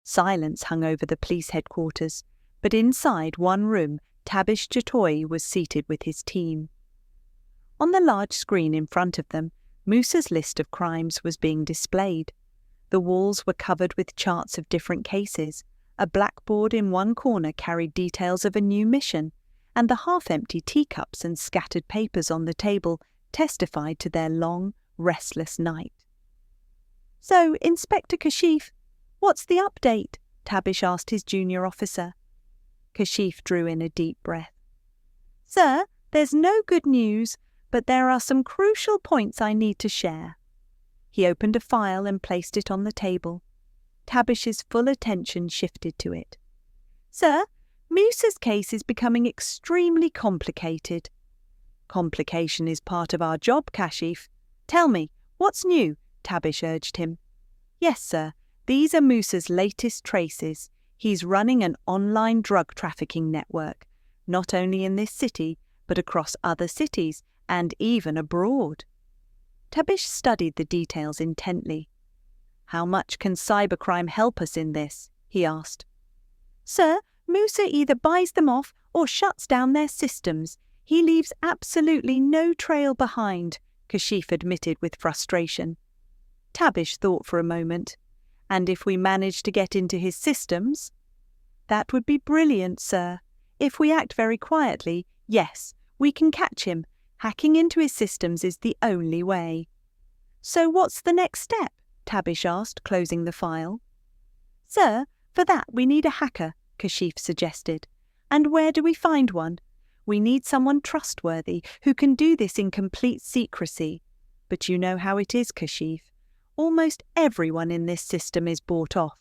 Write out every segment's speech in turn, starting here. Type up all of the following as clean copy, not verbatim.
Silence hung over the police headquarters, but inside one room, Tabish Jatoy was seated with his team. On the large screen in front of them, Musa's list of crimes was being displayed. The walls were covered with charts of different cases. A blackboard in one corner carried details of a new mission, and the half-empty teacups and scattered papers on the table testified to their long, restless night. "So, Inspector Kashif, what's the update?" Tabish asked his junior officer. Kashif drew in a deep breath. "Sir, there's no good news, but there are some crucial points I need to share." He opened a file and placed it on the table. Tabish's full attention shifted to it. "Sir, Musa's case is becoming extremely complicated." "Complication is part of our job, Kashif. Tell me, what's new?" Tabish urged him. "Yes, sir. These are Musa's latest traces. He's running an online drug trafficking network, not only in this city, but across other cities and even abroad." Tabish studied the details intently. "How much can cybercrime help us in this?" he asked. "Sir, Musa either buys them off or shuts down their systems. He leaves absolutely no trail behind," Kashif admitted with frustration. Tabish thought for a moment. "And if we manage to get into his systems?" "That would be brilliant, sir. If we act very quietly, yes, we can catch him. Hacking into his systems is the only way." "So what's the next step?" Tabish asked, closing the file. "Sir, for that we need a hacker," Kashif suggested. "And where do we find one? We need someone trustworthy who can do this in complete secrecy. But you know how it is, Kashif. Almost everyone in this system is bought off."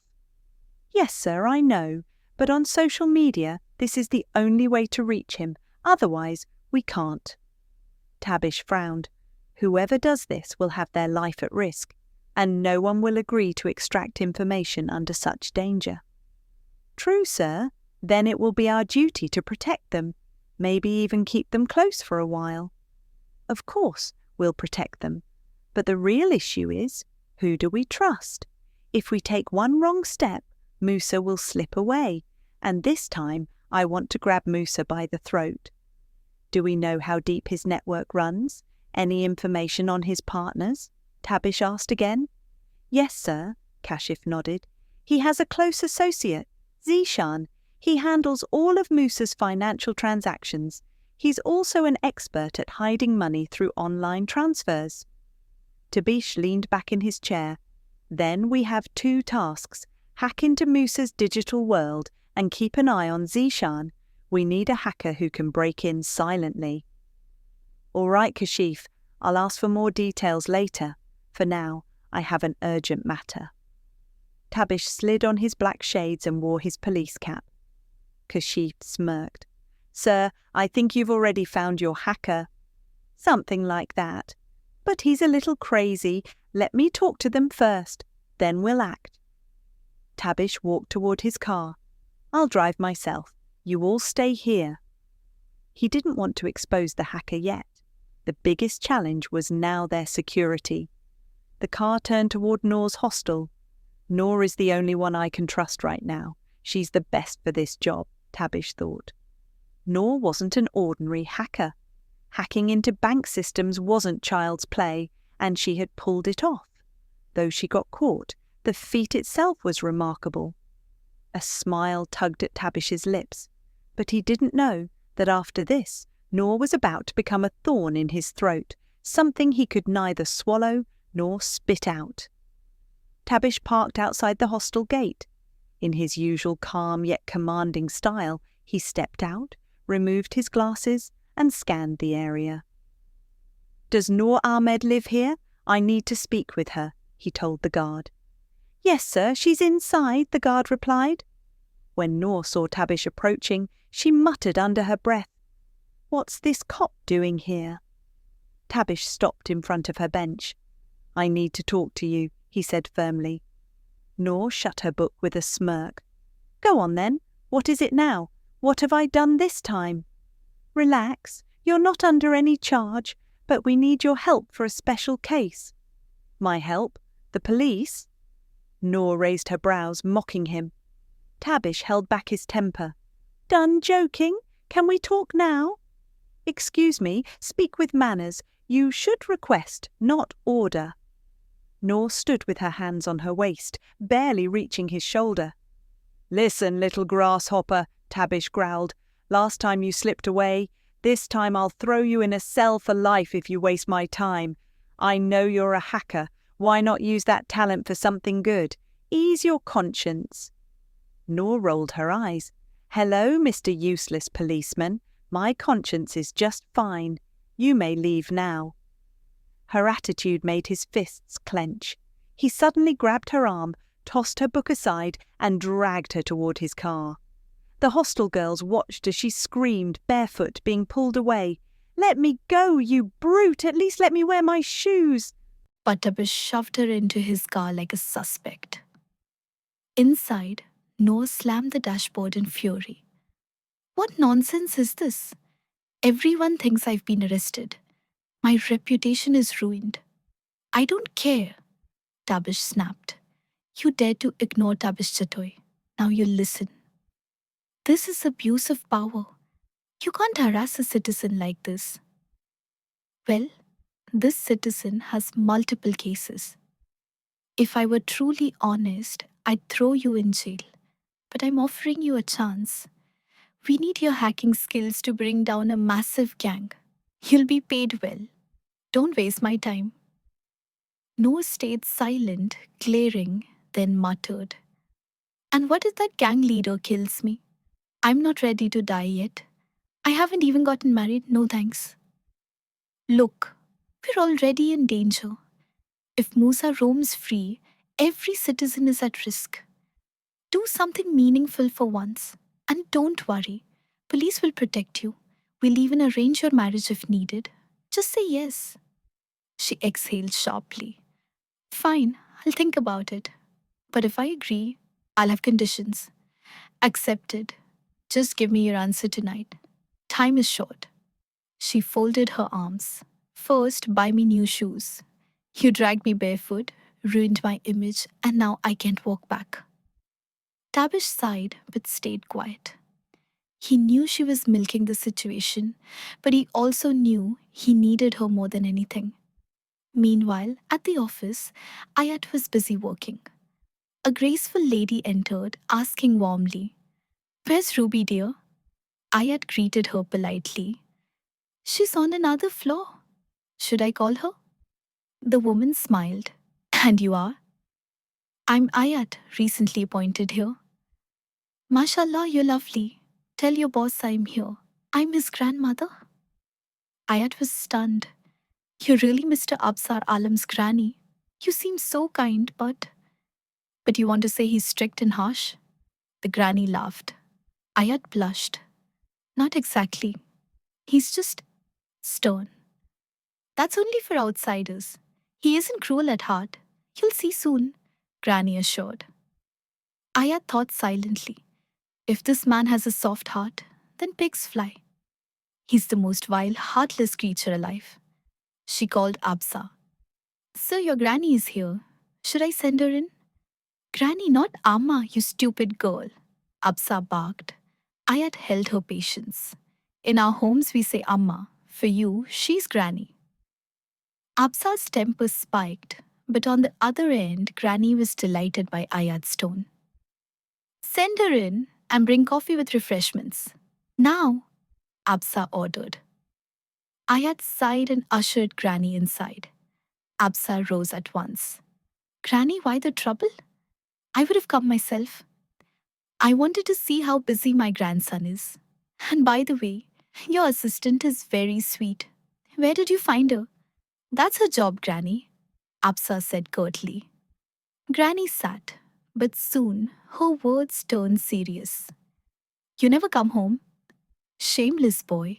"Yes, sir, I know. But on social media, this is the only way to reach him. Otherwise, we can't." Tabish frowned. "Whoever does this will have their life at risk, and no one will agree to extract information under such danger." "True, sir. Then it will be our duty to protect them, maybe even keep them close for a while." "Of course, we'll protect them. But the real issue is, who do we trust? If we take one wrong step, Musa will slip away, and this time I want to grab Musa by the throat." "Do we know how deep his network runs? Any information on his partners?" Tabish asked again. "Yes, sir," Kashif nodded. "He has a close associate, Zishan. He handles all of Musa's financial transactions. He's also an expert at hiding money through online transfers." Tabish leaned back in his chair. "Then we have two tasks. Hack into Musa's digital world and keep an eye on Zishan. We need a hacker who can break in silently." "All right, Kashif. I'll ask for more details later. For now, I have an urgent matter." Tabish slid on his black shades and wore his police cap. Kashif smirked. "Sir, I think you've already found your hacker." "Something like that. But he's a little crazy. Let me talk to them first. Then we'll act." Tabish walked toward his car. "I'll drive myself. You all stay here." He didn't want to expose the hacker yet. The biggest challenge was now their security. The car turned toward Noor's hostel. "Noor is the only one I can trust right now. She's the best for this job," Tabish thought. Noor wasn't an ordinary hacker. Hacking into bank systems wasn't child's play, and she had pulled it off. Though she got caught, the feat itself was remarkable. A smile tugged at Tabish's lips, but he didn't know that after this, Noor was about to become a thorn in his throat, something he could neither swallow nor spit out. Tabish parked outside the hostel gate. In his usual calm yet commanding style, he stepped out, removed his glasses, and scanned the area. "Does Noor Ahmed live here? I need to speak with her," he told the guard. "Yes, sir, she's inside," the guard replied. When Noor saw Tabish approaching, she muttered under her breath, "What's this cop doing here?" Tabish stopped in front of her bench. "I need to talk to you," he said firmly. Noor shut her book with a smirk. "Go on then. What is it now? What have I done this time?" "Relax. You're not under any charge, but we need your help for a special case." "My help? The police?" Noor raised her brows, mocking him. Tabish held back his temper. Done joking? Can we talk now? Excuse me, speak with manners. You should request, not order. Noor stood with her hands on her waist, barely reaching his shoulder. Listen, little grasshopper, Tabish growled. Last time you slipped away. This time I'll throw you in a cell for life if you waste my time. I know you're a hacker. Why not use that talent for something good? Ease your conscience. Noor rolled her eyes. Hello, Mr. Useless Policeman. My conscience is just fine. You may leave now. Her attitude made his fists clench. He suddenly grabbed her arm, tossed her book aside, and dragged her toward his car. The hostel girls watched as she screamed, barefoot, being pulled away. Let me go, you brute! At least let me wear my shoes! But Tabish shoved her into his car like a suspect. Inside, Noor slammed the dashboard in fury. What nonsense is this? Everyone thinks I've been arrested. My reputation is ruined. I don't care, Tabish snapped. You dared to ignore Tabish Jatoy. Now you listen. This is abuse of power. You can't harass a citizen like this. Well, this citizen has multiple cases. If I were truly honest, I'd throw you in jail. But I'm offering you a chance. We need your hacking skills to bring down a massive gang. You'll be paid well. Don't waste my time. Noor stayed silent, glaring, then muttered. And what if that gang leader kills me? I'm not ready to die yet. I haven't even gotten married, no thanks. Look, we're already in danger. If Musa roams free, every citizen is at risk. Do something meaningful for once. And don't worry, police will protect you. We'll even arrange your marriage if needed. Just say yes. She exhaled sharply. Fine, I'll think about it. But if I agree, I'll have conditions. Accepted. Just give me your answer tonight. Time is short. She folded her arms. First, buy me new shoes. You dragged me barefoot, ruined my image, and now I can't walk back. Tabish sighed but stayed quiet. He knew she was milking the situation, but he also knew he needed her more than anything. Meanwhile, at the office, Ayat was busy working. A graceful lady entered, asking warmly, Where's Ruby, dear? Ayat greeted her politely. She's on another floor. Should I call her? The woman smiled. And you are? I'm Ayat, recently appointed here. Mashallah, you're lovely. Tell your boss I'm here. I'm his grandmother. Ayat was stunned. You're really Mr. Absar Alam's granny. You seem so kind, but you want to say he's strict and harsh? The granny laughed. Ayat blushed. Not exactly. He's just stern. That's only for outsiders. He isn't cruel at heart. You'll see soon, Granny assured. Ayat thought silently. If this man has a soft heart, then pigs fly. He's the most vile, heartless creature alive. She called Absa. Sir, your granny is here. Should I send her in? Granny, not Amma, you stupid girl. Absa barked. Ayat held her patience. In our homes, we say Amma. For you, she's Granny. Absa's temper spiked, but on the other end, Granny was delighted by Ayat's tone. Send her in and bring coffee with refreshments. Now, Absa ordered. Ayat sighed and ushered Granny inside. Absa rose at once. Granny, why the trouble? I would have come myself. I wanted to see how busy my grandson is. And by the way, your assistant is very sweet. Where did you find her? That's her job, Granny, Absa said curtly. Granny sat, but soon her words turned serious. You never come home? Shameless boy.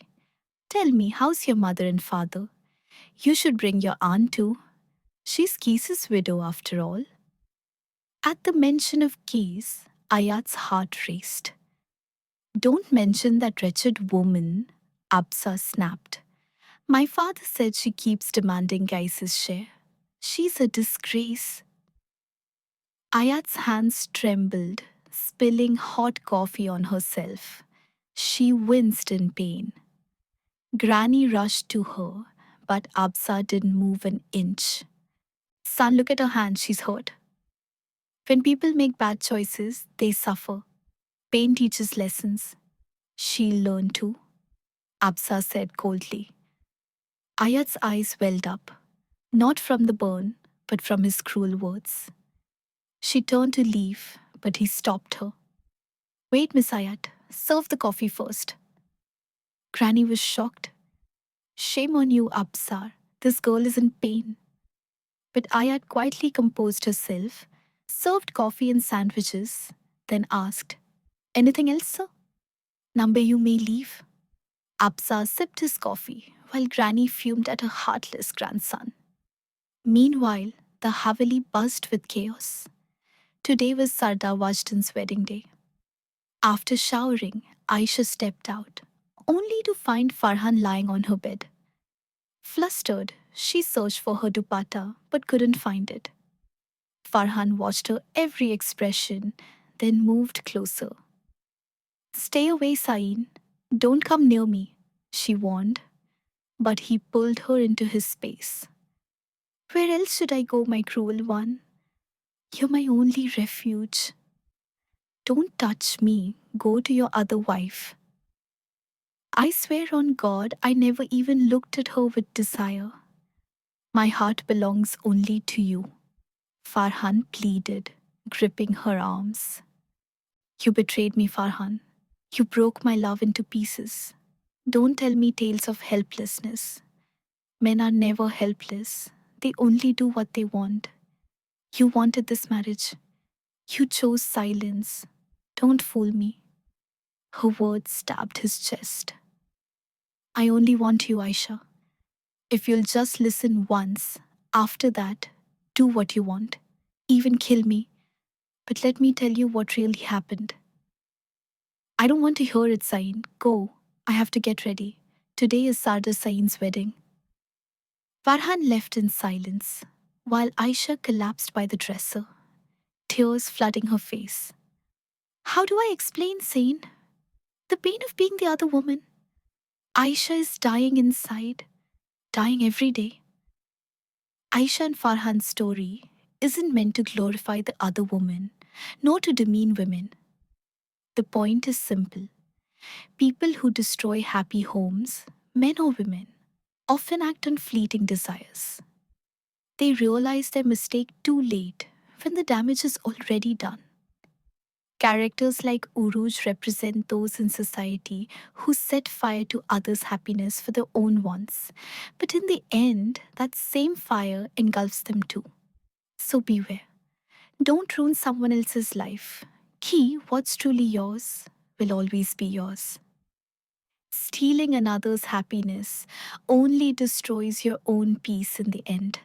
Tell me, how's your mother and father? You should bring your aunt too. She's Kees's widow after all. At the mention of Kees, Ayat's heart raced. Don't mention that wretched woman, Absa snapped. My father said she keeps demanding Kees's share. She's a disgrace. Ayat's hands trembled, spilling hot coffee on herself. She winced in pain. Granny rushed to her, but Absa didn't move an inch. Son, look at her hand, she's hurt. When people make bad choices, they suffer. Pain teaches lessons. She'll learn too, Absa said coldly. Ayat's eyes welled up, not from the burn, but from his cruel words. She turned to leave, but he stopped her. Wait, Miss Ayat, serve the coffee first. Granny was shocked. Shame on you, Absar. This girl is in pain. But Ayat quietly composed herself, served coffee and sandwiches, then asked, Anything else, sir? Nambe, you may leave. Absar sipped his coffee while Granny fumed at her heartless grandson. Meanwhile, the Haveli buzzed with chaos. Today was Sardar Wajdan's wedding day. After showering, Aisha stepped out, only to find Farhan lying on her bed. Flustered, she searched for her dupatta but couldn't find it. Farhan watched her every expression, then moved closer. Stay away, Sain. Don't come near me, she warned. But he pulled her into his space. Where else should I go, my cruel one? You're my only refuge. Don't touch me. Go to your other wife. I swear on God, I never even looked at her with desire. My heart belongs only to you, Farhan pleaded, gripping her arms. You betrayed me, Farhan. You broke my love into pieces. Don't tell me tales of helplessness. Men are never helpless. They only do what they want. You wanted this marriage. You chose silence. Don't fool me. Her words stabbed his chest. I only want you, Aisha. If you'll just listen once, after that, do what you want. Even kill me. But let me tell you what really happened. I don't want to hear it, Sain. Go. I have to get ready. Today is Sardar Sain's wedding. Farhan left in silence, while Aisha collapsed by the dresser, tears flooding her face. How do I explain, Sain? The pain of being the other woman. Aisha is dying inside, dying every day. Aisha and Farhan's story isn't meant to glorify the other woman, nor to demean women. The point is simple. People who destroy happy homes, men or women, often act on fleeting desires. They realize their mistake too late when the damage is already done. Characters like Uruj represent those in society who set fire to others' happiness for their own wants. But in the end, that same fire engulfs them too. So beware. Don't ruin someone else's life. What's truly yours will always be yours. Stealing another's happiness only destroys your own peace in the end.